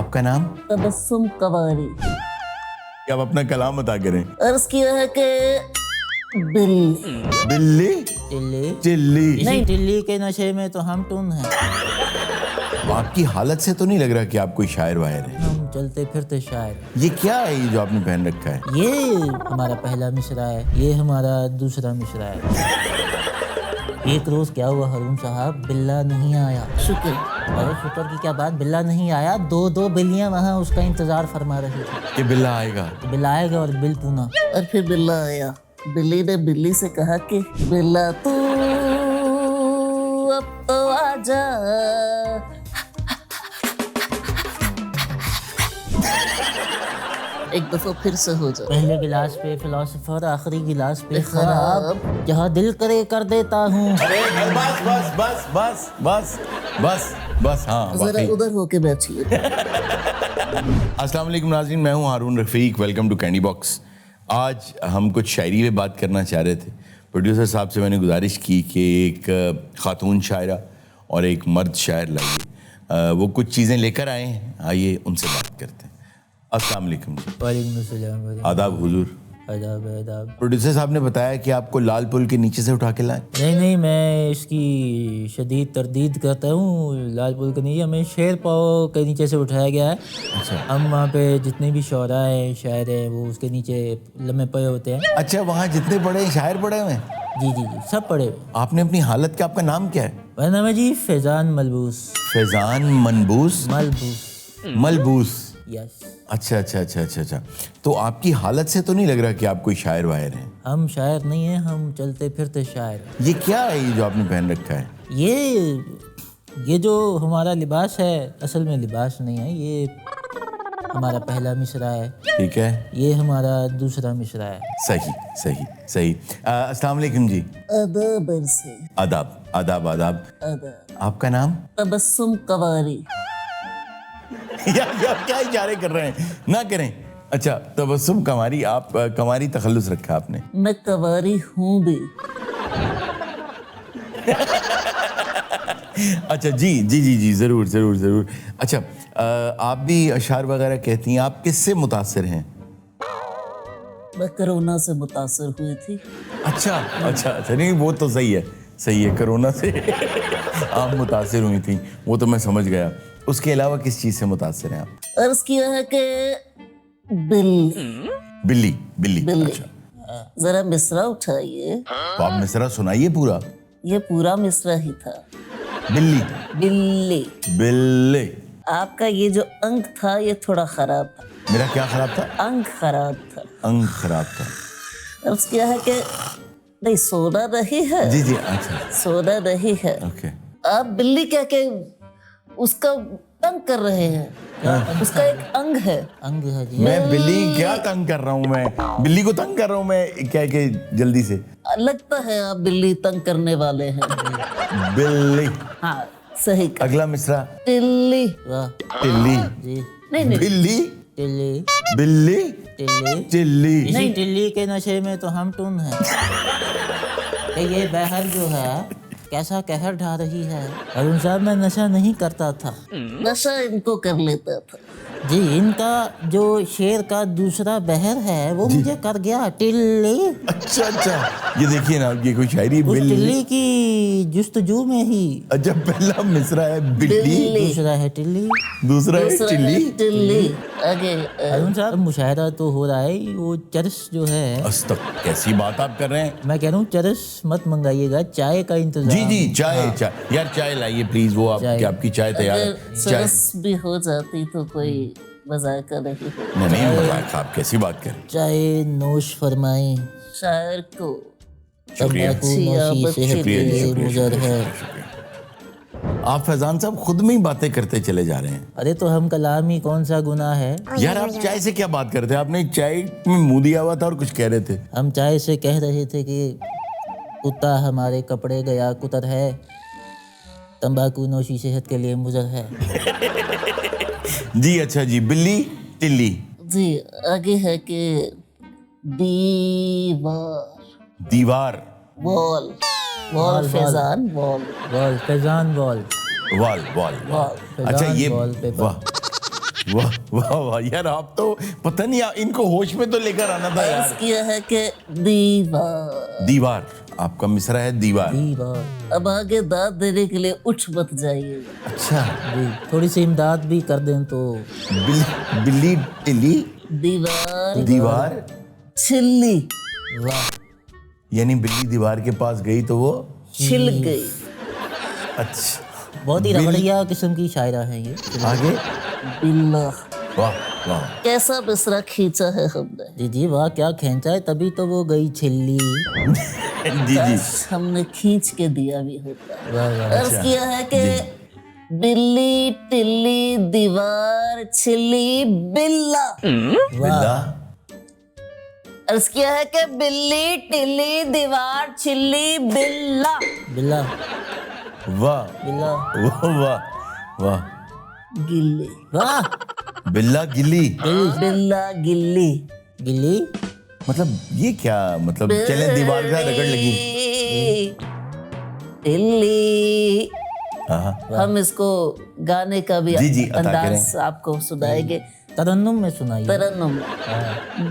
आपका नाम? तबस्सुम कवारी। आप अपना कलाम अता करें। अर्ज किया है कि बिल्ली। बिल्ली टिल्ली चिल्ली। इसी टिल्ली के नशे में तो हम टून हैं। आपकी हालत से तो नहीं लग रहा कि आप कोई शायर वायर है। हम चलते फिरते शायर। ये क्या है ये जो आपने पहन रखा है? ये हमारा पहला मिसरा है, ये हमारा दूसरा मिसरा है। एक रोज क्या हुआ हारून साहब, बिल्ला नहीं आया। शुक्र। अरे शुक्र की क्या बात, बिल्ला नहीं आया। दो बिल्लियां वहाँ उसका इंतजार फरमा रही थी कि बिल्ला आएगा। कि बिल्ला आएगा और बिल पूना। और फिर बिल्ला आया। बिल्ली ने बिल्ली से कहा कि बिल्ला तू अब तो आजा। एक दफा फिर से हो जाए। पहले गिलास पे फिलोसोफर, आखिरी गिलास पे खराब, जहाँ दिल करे कर देता हूँ। अरे बस बस बस बस बस बस बस हाँ जरा वाकई। उधर होके बैठिए। अस्सलाम वालेकुम नाज़रीन, मैं हूँ Haroon Rafiq. Welcome to candy box. आज हम कुछ शायरी पे बात करना चाह रहे थे। प्रोड्यूसर साहब से मैंने गुजारिश की कि एक ख़ातून शायरा और एक मर्द शायर लाइए। वो कुछ चीज़ें लेकर आए हैं, आइए उनसे बात करते हैं। अस्सलाम वालेकुम जी। वालेकुम अस्सलाम। आदाब हुजूर। आदाब आदाब। प्रोड्यूसर साहब ने बताया कि आपको लाल पुल के नीचे से उठा के लाए। नहीं, मैं इसकी शदीद तरदीद करता हूँ। लाल पुल के नीचे हमें शेर पाव के नीचे से उठाया गया है। अच्छा हम वहाँ पे जितने भी शुअरा हैं, शायर हैं, वो उसके नीचे लम्हे पड़े होते हैं। अच्छा, वहाँ जितने बड़े शायर पड़े हुए हैं? जी, सब पड़े हुए। आपने अपनी हालत क्या, आपका नाम क्या है? मेरा नाम है जी फैज़ान मलबूस। फैज़ान मनबूस मलबूस। यस। अच्छा। तो आपकी हालत से तो नहीं लग रहा कि आप कोई शायर वायर हैं। हम शायर नहीं हैं, हम चलते फिरते शायर। ये क्या है ये जो आपने पहन रखा है? ये जो हमारा लिबास है, असल में लिबास नहीं है। ये हमारा पहला मिसरा है, ठीक है। ये हमारा दूसरा मिसरा है। सही। अस्सलाम वालेकुम जी। आदाब से। आदाब आदाब आदाब। आदाब। आपका नाम? तबस्सुम कवारी। यार क्या इशारे कर रहे हैं, ना करें। अच्छा, तबस्सुम कवारी। आप कवारी तखल्लुस रखा आपने। मैं कवारी हूँ भी। अच्छा जी जरूर। अच्छा, आप भी अशार वगैरह कहती हैं। आप किससे मुतासिर हैं? मैं कोरोना से मुतासर हुई थी। अच्छा नहीं, वो तो सही है। कोरोना से आप मुतासिर हुई थी, वो तो मैं समझ गया। उसके अलावा किस चीज़ से मुतासिर हैं आप? अर्ज किया है कि बिल्ली। अच्छा, जरा मिसरा उठाइए। तो आप मिसरा सुनाइए पूरा। ये पूरा मिसरा ही था। बिल्ली। आपका ये जो अंक था ये थोड़ा खराब था। मेरा क्या खराब था? अंक खराब था। अंक खराब था। अर्ज किया है कि नहीं, सोना नहीं है। जी अच्छा, सोना नहीं है। ओके। आप बिल्ली कह के उसका तंग कर रहे हैं। उसका एक अंग है। अंग है जी। मैं बिल्ली क्या तंग कर रहा हूँ? मैं बिल्ली को तंग कर रहा हूँ मैं क्या कि जल्दी से? लगता है आप बिल्ली तंग करने वाले हैं। बिल्ली। हाँ, सही कहा। अगला मिसरा। टिल्ली। वाह टिल्ली। जी। नहीं बिल्ली टिल्ली बिल्ली टिल्ली चिल्ली। इसी टिल्ली के नशे में तो हम टून हैं। कि ये बहर जो है कैसा कहर ढा रही है। अरुण साहब, मैं नशा नहीं करता था। नशा इनको कर लेता था। जी, इनका जो शेर का दूसरा बहर है वो मुझे कर गया। टिल्ली। अच्छा, ये देखिए ना, ये कोई शायरी। उस बिल्ली। टिल्ली की जुस्तजू में ही अच्छा, पहला मिसरा है बिल्ली, दूसरा है टिल्ली। दूसरा है चिल्ली। टिल्ली। आगे अरुण साहब, मुशायरा तो हो रहा है। वो चरस जो है, अस्तक, कैसी बात आप कर रहे हैं? मैं कह रहा हूँ चरस मत मंगाइएगा, चाय का इंतजाम। जी चाय। यार चाय लाइए प्लीज। वो आपकी चाय तैयार है। अगर सरस भी हो जाती तो कोई मजाक नहीं हो। नहीं मजाक, आप कैसी बात करें? चाय नोश फरमाएं। शायर को शुक्रिया। तंबाकू नोशी सेहत के लिए मुजर है। आप फैजान साहब खुद में ही बातें करते चले जा रहे हैं। अरे तो हम कलाम ही कौन सा गुनाह है। यार आप चाय से क्या बात करते हैं? आपने चाय में मुंह दिया हुआ था और कुछ कह रहे थे। हम चाय से कह रहे थे कि कुत्ता हमारे कपड़े गया कुतर है, तंबाकू नोशी सेहत के लिए मुजर है। जी अच्छा जी। बिल्ली टिल्ली। जी आगे है कि दीवार। Wall Faizan wall. Faizan wall. वाल। अच्छा ये वॉलपेपर। वाह, वाह वाह वाह यार, आप तो पता नहीं इनको होश में तो लेकर आना था यार। अर्ज किया है कि दीवार। दीवार, आपका मिसरा है दीवार। दीवार। अब आगे दाद देने के लिए उठ मत जाइए। अच्छा, जी, थोड़ी सी इमदाद भी कर दें तो। बिल्ली टिल्ली दीवार दीवार, छिल्ली, वाह, यानी बिल्ली दीवार के पास गई तो वो छिल गई। अच्छा, बहुत ही रमणीय किस्म की शायरा है ये। आगे बिल्ला, वाह वाह, कैसा मिसरा खींचा है हमने। जी जी, वाह क्या खींचा है, तभी तो वो गई छिल्ली। जी जी, काश हमने खींच के दिया भी होता। वाह वाह। अर्ज किया है कि बिल्ली टिल्ली दीवार छिल्ली बिल्ला। बिल्ला, अर्ज किया है कि बिल्ली टिल्ली दीवार छिल्ली बिल्ला। बिल्ला वाह बिल्ला वाह वाह वाह, गिल्ली, वाह, बिल्ला गिल्ली, बिल्ला गिल्ली, गिल्ली। मतलब ये क्या, मतलब चले दीवार का रगड़ लगी। टिल्ली। हाँ, हम इसको गाने का भी जी, जी, अता अंदाज आपको सुनाएंगे। तरन्नुम में सुनाइए। तरन्नुम।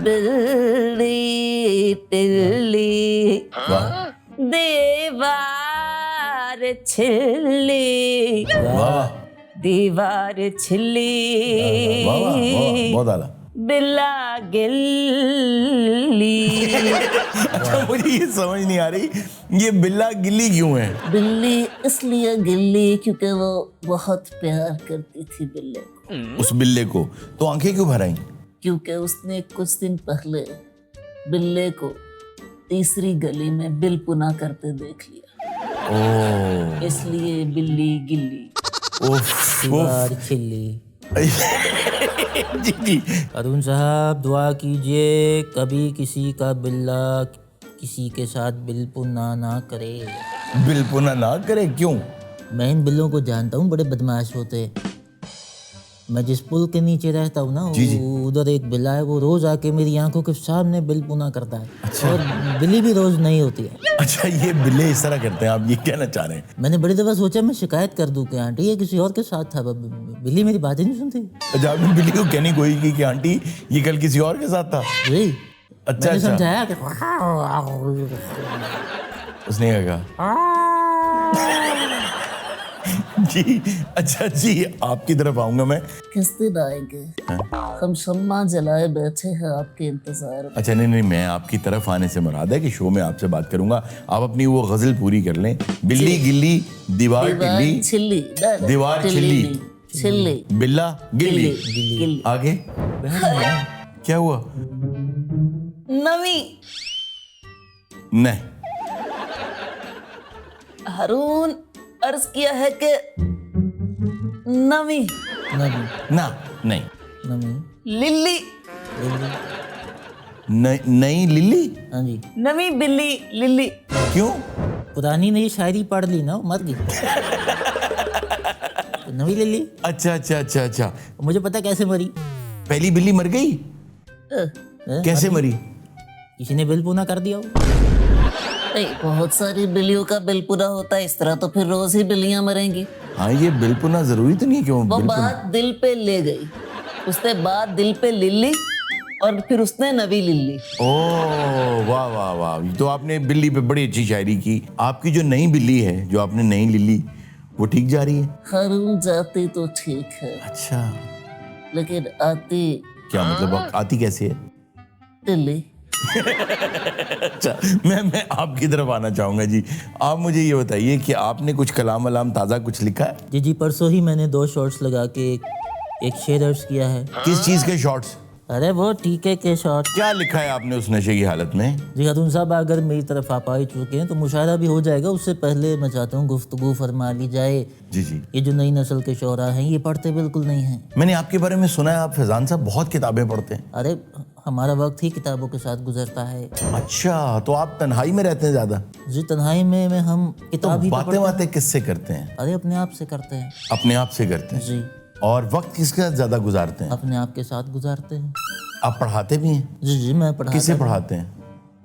बिल्ली टिल्ली वाह दीवार छिल्ली, वाह दीवार छिल्ली, वाह वाह वाह, बहुत आला। बिल्ला गिल्ली। अच्छा, मुझे ये समझ नहीं आ रही ये बिल्ला गिल्ली क्यों है। बिल्ली इसलिए गिल्ली क्योंकि वो बहुत प्यार करती थी बिल्ले को। उस बिल्ले को तो आंखें क्यों भर आई। क्योंकि उसने कुछ दिन पहले बिल्ले को तीसरी गली में बिल पुना करते देख लिया, ओह इसलिए बिल्ली गिल्ली। उफ, दीवार छिल्ली। जी जी, अरुण साहब दुआ कीजिए कभी किसी का बिल्ला किसी के साथ बिल पुना ना करे। बिल पुना ना करे, क्यों। मैं इन बिल्लों को जानता हूँ, बड़े बदमाश होते हैं। मैं जिस पुल के नीचे रहता हूँ ना, उधर एक बिल्ला है, वो रोज आके मेरी आंखों के सामने बिल पुना करता है। अच्छा। और बिल्ली भी रोज नहीं होती है। अच्छा, ये बिल्ले इस तरह करते हैं, आप ये कहना चाह रहे हैं। मैंने बड़ी दफा सोचा मैं शिकायत कर दूं कि आंटी ये किसी और के साथ था, बिल्ली मेरी बातें नहीं सुनती। अच्छा, आपने बिल्ली को कहने कोई की कि आंटी ये कल किसी और के साथ था। जी, अच्छा मैंने अच्छा, समझाया कि उसने क्या कहा। जी अच्छा जी, आपकी तरफ आऊंगा मैं। किस दिन आएंगे? हम शम्मा जलाए बैठे हैं आपके इंतजार में। अच्छा नहीं नहीं, मैं आपकी तरफ आने से मुराद है कि शो में आपसे बात करूंगा, आप अपनी वो गजल पूरी कर लें। बिल्ली गिल्ली दीवार टिल्ली, छिल्ली, दीवार छिल्ली, छिल्ली, बिल्ला गिल्ली, गिल्ली। आगे क्या हुआ। नवी। नहीं, हारून अर्ज किया है कि नवी नमी ना नहीं, नमी लिल्ली, नहीं लिल्ली, हाँ जी। नवी बिल्ली लिल्ली। क्यों। पुरानी नई शायरी पढ़ ली ना, मर गई तो नवी ले ली। अच्छा अच्छा अच्छा अच्छा, मुझे पता कैसे मरी। पहली बिल्ली मर गई, कैसे मरी। किसी ने बिल पूना कर दिया हो। नहीं, बहुत सारी बिल्लियों का बिल पूरा होता है, इस तरह तो फिर रोज ही बिल्लियां मरेंगी। हाँ, ये बिल पुना जरूरी तो नहीं है, क्यों वो बिल पुना? बात दिल पे ले गई, उसने बात दिल पे लिल्ली और फिर उसने नवी लिल्ली। ओह वाह वाह वाह, तो आपने बिल्ली पे बड़ी अच्छी शायरी की। आपकी जो नई बिल्ली है, जो आपने नई लिल्ली, वो ठीक जा रही है। हारून जाती तो ठीक है, अच्छा, लेकिन आती क्या मतलब आती कैसे है। दिल्ली। अच्छा, मैं आपकी तरफ आना चाहूंगा जी। आप मुझे ये बताइए कि आपने कुछ कलाम वलाम ताज़ा कुछ लिखा है। जी जी, परसों ही मैंने 2 शॉर्ट्स लगा के एक शेर अर्ज किया है। किस चीज़ के शॉर्ट्स। अरे वो टीके के शॉर्ट। क्या लिखा है आपने उस नशे की हालत में। जी खातून साहब, अगर मेरी तरफ आप आ ही चुके हैं तो मुशायरा भी हो जाएगा। उससे पहले मैं चाहता हूँ गुफ्तगू फरमा ली जाए। जी जी, ये जो नई नस्ल के शोरा हैं ये पढ़ते बिल्कुल नहीं हैं। मैंने आपके बारे में सुना है, आप फैजान साहब बहुत किताबें पढ़ते हैं। अरे हमारा वक्त ही किताबों के साथ गुजरता है। अच्छा, तो आप तन्हाई में रहते हैं ज़्यादा। जी, तन्हाई में हम तो किताब ही तो बातें पढ़ते हैं। बातें किससे करते हैं। अरे अपने आप से करते हैं। अपने आप से करते हैं। जी, और वक्त किसके साथ ज़्यादा गुजारते हैं। अपने आप के साथ गुजारते हैं। आप पढ़ाते भी हैं। जी जी, मैं पढ़ाता किसे हूँ। पढ़ाते हैं।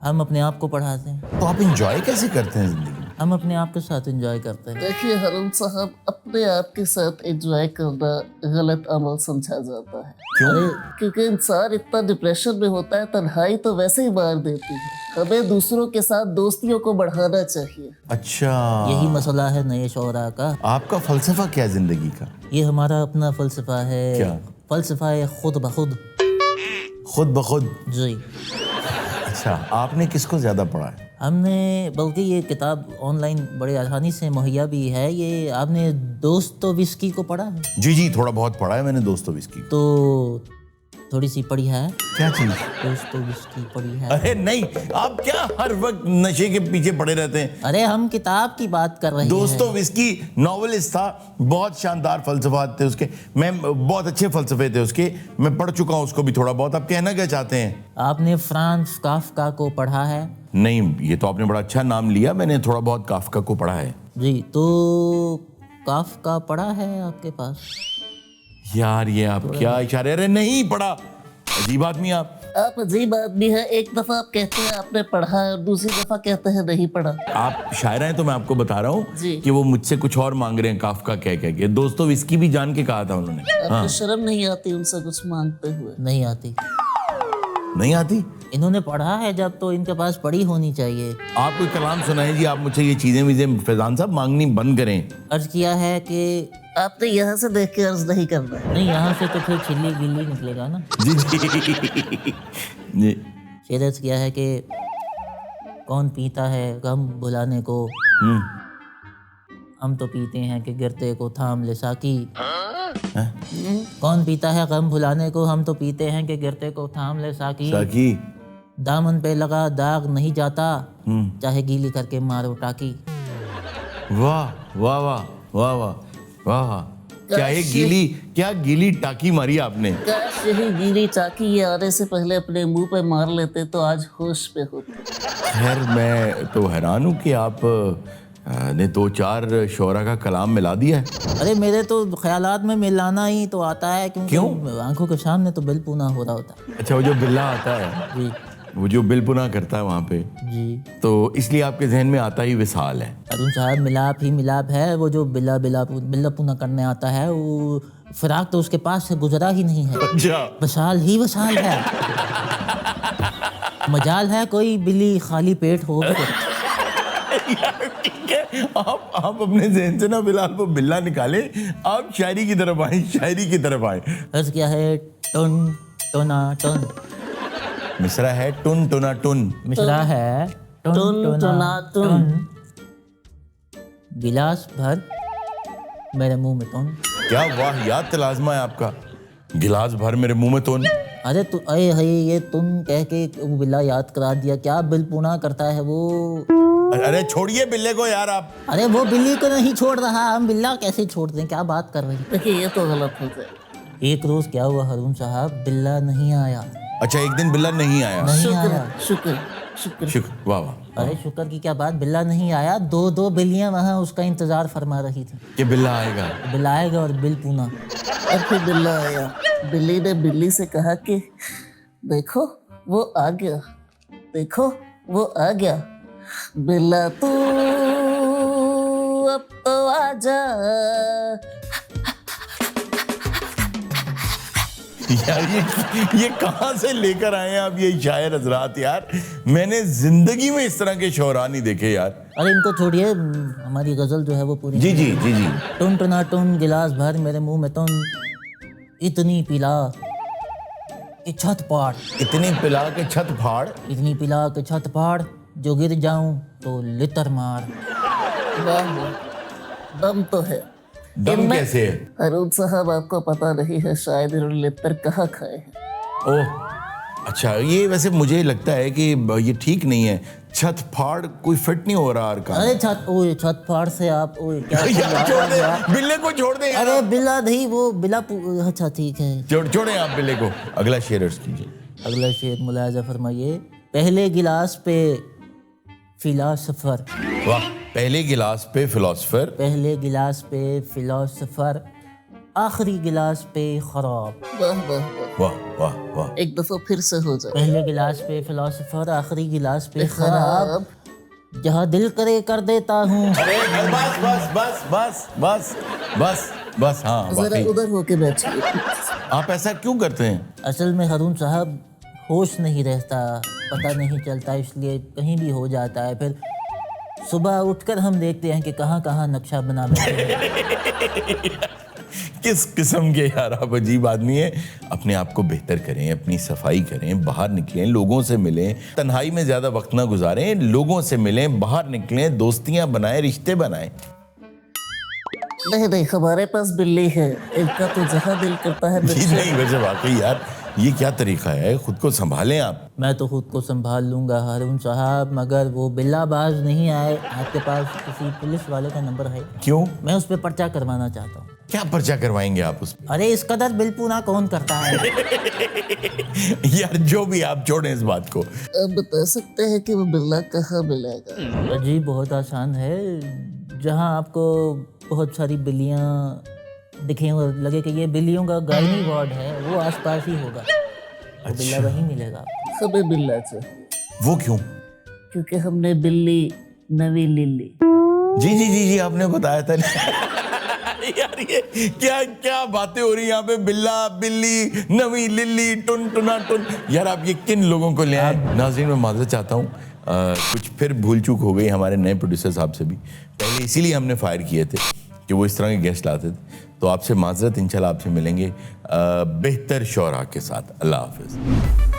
हम अपने आप को पढ़ाते हैं। तो आप इंजॉय कैसे करते हैं जिंदगी में। ہم اپنے آپ کے ساتھ انجوائے کرتے ہیں. دیکھیے ہارون صاحب، اپنے آپ کے ساتھ انجوائے کرنا غلط عمل سمجھا جاتا ہے. کیوں؟ کیونکہ انسان اتنا ڈپریشن میں ہوتا ہے، تنہائی تو ویسے ہی مار دیتی ہے. ہمیں دوسروں کے ساتھ دوستیوں کو بڑھانا چاہیے. اچھا، یہی مسئلہ ہے نئے شعراء کا. آپ کا فلسفہ کیا ہے زندگی کا؟ یہ ہمارا اپنا فلسفہ ہے. کیا؟ فلسفہ ہے خود بخود. خود بخود؟ جی. اچھا، آپ نے کس کو زیادہ پڑھا ہے؟ ہم نے، بلکہ یہ کتاب آن لائن بڑے آسانی سے مہیا بھی ہے. یہ آپ نے دوستویسکی کو پڑھا ہے؟ جی تھوڑا بہت پڑھا ہے میں نے دوستویسکی. تو تھوڑی سی پڑھی ہے. کیا چیز؟ دوستویسکی پڑھی ہے. ارے نہیں، آپ کیا ہر وقت نشے کے پیچھے پڑے رہتے ہیں؟ ارے ہم کتاب کی بات کر رہے ہیں. دوستویسکی ناولسٹ تھا، بہت شاندار فلسفات تھے اس کے، میں بہت اچھے فلسفے تھے اس کے، میں پڑھ چکا ہوں اس کو بھی تھوڑا بہت. آپ کہنا کیا چاہتے ہیں؟ آپ نے فرانز کافکا کو پڑھا ہے؟ نہیں، یہ تو آپ نے بڑا اچھا نام لیا، میں نے تھوڑا بہت کافکا کو پڑھا ہے. جی. تو کافکا پڑھا ہے آپ کے پاس؟ یار یہ آپ کیا اشارے؟ ارے نہیں پڑھا، عجیب آدمی آپ. آپ عجیب آدمی ہیں. ایک دفعہ آپ کہتے ہیں آپ نے پڑھا ہے اور دوسری دفعہ کہتے ہیں نہیں پڑھا. آپ شاعر ہیں تو میں آپ کو بتا رہا ہوں جی. کہ وہ مجھ سے کچھ اور مانگ رہے ہیں کافکا کہہ کے. دوستویسکی بھی جان کے کہا تھا انہوں نے. آپ کو شرم نہیں آتی ان سے کچھ مانگتے ہوئے؟ نہیں آتی. نہیں آتی؟ انہوں نے پڑھا ہے جب تو ان کے پاس پڑھی ہونی چاہیے. آپ کوئی کلام سنائیں جی. آپ مجھ سے یہ چیزیں فیضان صاحب مانگنی بند کریں. عرض کیا ہے کہ آپ نے یہاں سے دیکھ کے عرض نہیں کرنا. نہیں، یہاں سے تو پھر چھلی گلی نکلے گا نا. جی جی. شعر عرض کیا ہے کہ کون پیتا ہے غم بھلانے کو، ہم تو پیتے ہیں کہ گرتے کو تھام لے ساکی. کون پیتا ہے غم بھلانے کو، ہم تو پیتے ہیں کہ گرتے کو تھام لے ساکی. ساکی. دامن پہ لگا داغ نہیں جاتا، چاہے گیلی کر کے مارو ٹاکی. واہ واہ واہ واہ واہ واہ واہ. کیا گیلی ٹاکی ماری آپ نے. کاش یہی گیلی چاکی یہ آنے سے پہلے اپنے منہ پہ مار لیتے تو آج ہوش پہ ہوتے. خیر میں تو حیران ہوں کہ آپ نے 2-4 شعرا کا کلام ملا دیا ہے. ارے میرے تو خیالات میں ملانا ہی تو آتا ہے، کیونکہ آنکھوں کے سامنے تو بل پونا ہو رہا ہوتا ہے. اچھا، وہ جو بلا آتا ہے، جی وہ جو بل پنا کرتا ہے وہاں پہ، جی، تو اس لیے آپ کے ذہن میں آتا ہی وصال ہے. ارون صاحب ملاپ ہی ملاپ ہے. وہ جو بلا پونا کرنے آتا ہے، وہ فراق تو اس کے پاس سے گزرا ہی نہیں ہے. اچھا، وصال ہی وصال ہے. مجال ہے کوئی بلی خالی پیٹ ہو. ٹھیک ہے، آپ اپنے ذہن سے نا فلحال وہ بلا نکالیں، آپ شاعری کی طرف آئیں، شاعری کی طرف آئیں. عرض کیا ہے ٹن ٹنا ٹن. مصرع ہے ٹن ٹنا ٹن. مصرع ہے ٹن ٹنا ٹن. گلاس بھر میرے منہ میں تن. کیا واہیات تلازمہ ہے آپ کا. گلاس بھر میرے منہ میں تن. ارے تو اے ہے یہ تن کہہ کے وہ بلا یاد کرا دیا. کیا بل پونا کرتا ہے وہ. ارے چھوڑیے بلے کو یار آپ. ارے وہ بلی کو نہیں چھوڑ رہا، ہم بلا کیسے چھوڑ دیں؟ کیا بات کر رہے ہیں. دیکھیے یہ تو غلط ہو جائے. ایک روز کیا ہوا ہارون صاحب، بلا نہیں آیا. اچھا، ایک دن بلا نہیں آیا. نہیں آیا. شکر. واہ واہ. ارے شکر کی کیا بات، بلا نہیں آیا. 2 بلیاں وہاں اس کا انتظار فرما رہی تھی کہ بلا آئے گا. بلا آئے گا اور بل پونا. اور پھر بلا آیا. بلی نے بلی سے کہا کہ دیکھو وہ آ گیا، دیکھو وہ آ گیا. بلا تو اب تو آ جا. یار یہ کہاں سے لے کر آئے ہیں آپ یہ شاعر حضرات یار. میں نے زندگی میں اس طرح کے شعراء نہیں دیکھے یار. ارے ان کو چھوڑیے، ہماری غزل جو ہے وہ پوری. جی جی جی جی. ٹن ٹنا ٹن گلاس بھر میرے منہ میں تن، اتنی پلا کہ چھت پاڑ. اتنی پلا کے چھت پھاڑ. اتنی پلا کہ چھت پاڑ، جو گر جاؤں تو لتر مار. واہ واہ، دم تو ہے. دم کیسے ہے؟ ہارون صاحب آپ کو پتہ نہیں ہے شاید انہوں نے لتر کہاں کھائے ہیں. اوہ اچھا، یہ ویسے مجھے لگتا ہے کہ یہ ٹھیک نہیں ہے. چھت پھاڑ کوئی فٹ نہیں ہو رہا. ارے چھت پھاڑ سے آپ بلے کو چھوڑ دیں. ارے بلا نہیں، وہ بلا. اچھا ٹھیک ہے، چھوڑیں آپ بلے کو. اگلا شعر عرض کیجیے. اگلا شعر ملاحظہ فرمائیے. پہلے گلاس پہ فلاسفر. واہ. پہلے گلاس پہ فلاسفر. پہلے گلاس پہ فلاسفر، آخری گلاس پہ خراب. واہ واہ واہ واہ واہ واہ. ایک دفعہ پھر سے ہو جائے. پہلے گلاس پہ فلاسفر، آخری گلاس پہ خراب. जहाँ दिल करे कर देता हूँ। अरे बस बस बस बस बस बस बस हाँ जरा वाकई उधर होके बैठिए। आप ऐसा क्यों करते हैं? असल में हारून साहब होश नहीं रहता, पता नहीं चलता, इसलिए कहीं भी हो जाता है। फिर सुबह उठकर हम देखते हैं कि कहाँ कहाँ नक्शा बना बैठे हैं। किस किस्म के यार आप अजीब आदमी हैं। अपने आप को बेहतर करें, अपनी सफाई करें, बाहर निकलें, लोगों से मिलें, तन्हाई में ज़्यादा वक्त ना गुजारें, लोगों से मिलें, बाहर निकलें, दोस्तियां बनाएं, रिश्ते बनाएं। नहीं नहीं, हमारे पास बिल्ली है, इनका तो जहाँ दिल करता है जी नहीं, वैसे वाकई यार ये क्या तरीका है? खुद को संभालें आप। मैं तो खुद को संभाल लूँगा हारून साहब, मगर वो बिल्लाबाज नहीं आए। आपके पास किसी पुलिस वाले का नंबर है? क्यों? मैं उस पर पर्चा करवाना चाहता हूँ। क्या पर्चा करवाएंगे आप उस अरे इस कदर बिल पूरा कौन करता है? यार जो भी, आप छोड़ें इस बात को। आप बता सकते हैं कि वो बिल्ला कहाँ मिलेगा? जी बहुत आसान है। जहाँ आपको बहुत सारी बिल्लियाँ दिखें और लगे कि ये बिल्लियों का गायनी वार्ड है, वो आसपास ही होगा, वो बिल्ला वहीं मिलेगा आपको। हमें बिल्ला चाहिए, वो क्यों? क्योंकि हमने बिल्ली नवी लिल्ली। जी जी जी जी, आपने बताया था यार ये क्या क्या बातें हो रही हैं यहाँ पे? बिल्ला, बिल्ली, नवी लिल्ली, टुन टुना टुन। यार आप ये किन लोगों को ले आए? नाज़रीन मैं माज़रत चाहता हूँ, कुछ फिर भूल चूक हो गई हमारे नए प्रोड्यूसर साहब से भी। पहले इसीलिए हमने फायर किए थे कि वो इस तरह के गेस्ट लाते थे। तो आपसे माज़रत, इंशाल्लाह आपसे मिलेंगे बेहतर शौरा के साथ। अल्लाह हाफ़िज़।